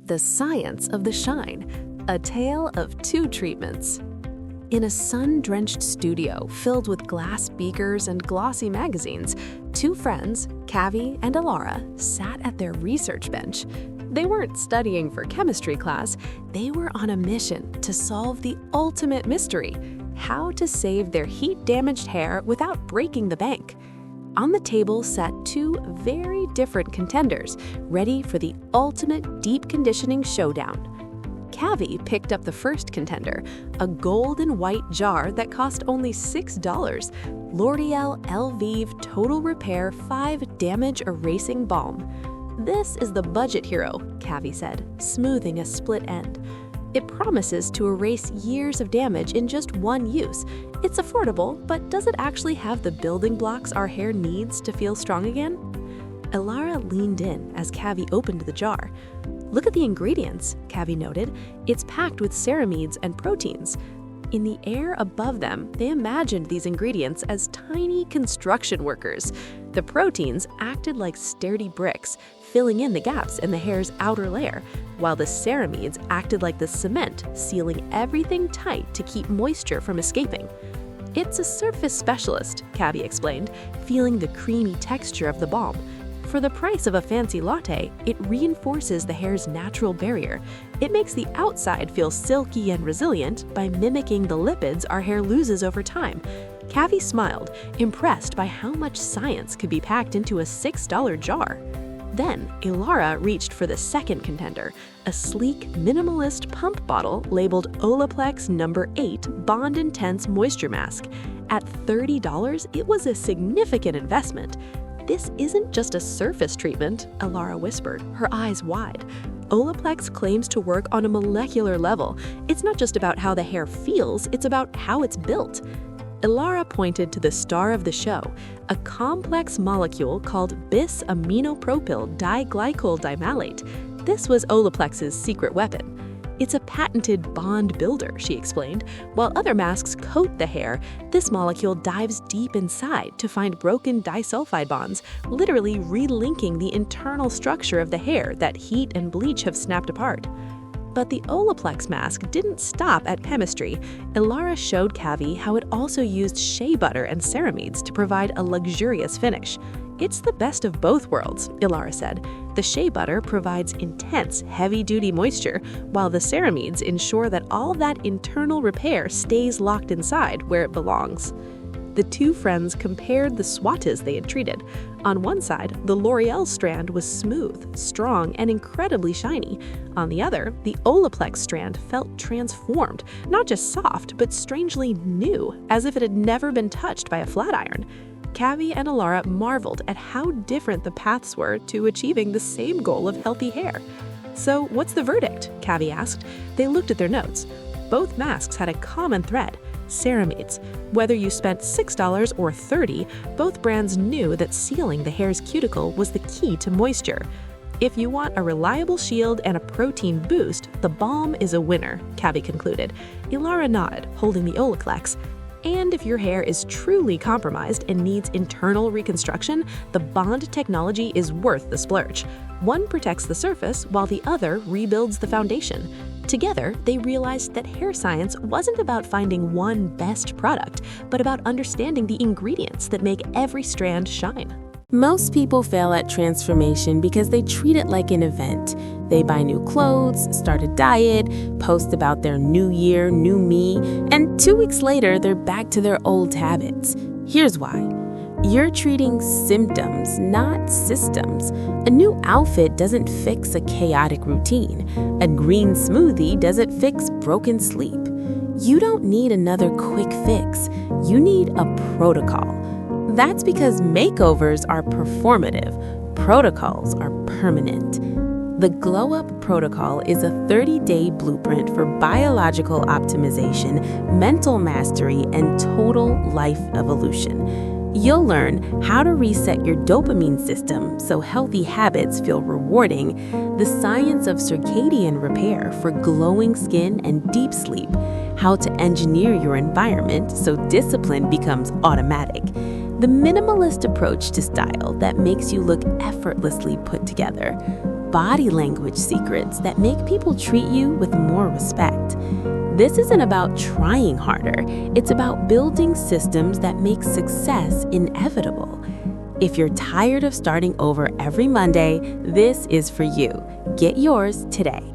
The Science of the Shine, a tale of two treatments. In a sun-drenched studio filled with glass beakers and glossy magazines, two friends, Kavi and Alara, sat at their research bench. They weren't studying for chemistry class, they were on a mission to solve the ultimate mystery: how to save their heat-damaged hair without breaking the bank. On the table sat two very different contenders, ready for the ultimate deep conditioning showdown. Kavi picked up the first contender, a gold and white jar that cost only $6, L'Oreal Elvive Total Repair 5 Damage Erasing Balm. "This is the budget hero," Kavi said, smoothing a split end. "It promises to erase years of damage in just one use. It's affordable, but does it actually have the building blocks our hair needs to feel strong again?" Alara leaned in as Kavi opened the jar. "Look at the ingredients," Kavi noted. "It's packed with ceramides and proteins." In the air above them, they imagined these ingredients as tiny construction workers. The proteins acted like sturdy bricks, filling in the gaps in the hair's outer layer, while the ceramides acted like the cement, sealing everything tight to keep moisture from escaping. "It's a surface specialist," Kavi explained, feeling the creamy texture of the balm. "For the price of a fancy latte, it reinforces the hair's natural barrier. It makes the outside feel silky and resilient by mimicking the lipids our hair loses over time." Kavi smiled, impressed by how much science could be packed into a $6 jar. Then, Alara reached for the second contender, a sleek, minimalist pump bottle labeled Olaplex No. 8 Bond Intense Moisture Mask. At $30, it was a significant investment. "This isn't just a surface treatment," Alara whispered, her eyes wide. "Olaplex claims to work on a molecular level. It's not just about how the hair feels, it's about how it's built." Alara pointed to the star of the show, a complex molecule called bis-aminopropyl diglycol dimalate. This was Olaplex's secret weapon. "It's a patented bond builder," she explained. "While other masks coat the hair, this molecule dives deep inside to find broken disulfide bonds, literally relinking the internal structure of the hair that heat and bleach have snapped apart." But the Olaplex mask didn't stop at chemistry. Alara showed Kavi how it also used shea butter and ceramides to provide a luxurious finish. "It's the best of both worlds," Alara said. "The shea butter provides intense, heavy-duty moisture, while the ceramides ensure that all that internal repair stays locked inside where it belongs." The two friends compared the swatches they had treated. On one side, the L'Oreal strand was smooth, strong, and incredibly shiny. On the other, the Olaplex strand felt transformed, not just soft, but strangely new, as if it had never been touched by a flat iron. Kavi and Alara marveled at how different the paths were to achieving the same goal of healthy hair. "So what's the verdict?" Kavi asked. They looked at their notes. Both masks had a common thread: ceramides. Whether you spent $6 or $30, both brands knew that sealing the hair's cuticle was the key to moisture. "If you want a reliable shield and a protein boost, the Balm is a winner," Kavi concluded. Alara nodded, holding the Olaplex. "And if your hair is truly compromised and needs internal reconstruction, the Bond technology is worth the splurge. One protects the surface while the other rebuilds the foundation." Together, they realized that hair science wasn't about finding one best product, but about understanding the ingredients that make every strand shine. Most people fail at transformation because they treat it like an event. They buy new clothes, start a diet, post about their new year, new me, and 2 weeks later, they're back to their old habits. Here's why. You're treating symptoms, not systems. A new outfit doesn't fix a chaotic routine. A green smoothie doesn't fix broken sleep. You don't need another quick fix. You need a protocol. That's because makeovers are performative. Protocols are permanent. The Glow Up Protocol is a 30-day blueprint for biological optimization, mental mastery, and total life evolution. You'll learn how to reset your dopamine system so healthy habits feel rewarding, the science of circadian repair for glowing skin and deep sleep, how to engineer your environment so discipline becomes automatic, the minimalist approach to style that makes you look effortlessly put together. body language secrets that make people treat you with more respect. This isn't about trying harder. It's about building systems that make success inevitable. If you're tired of starting over every Monday, this is for you. Get yours today.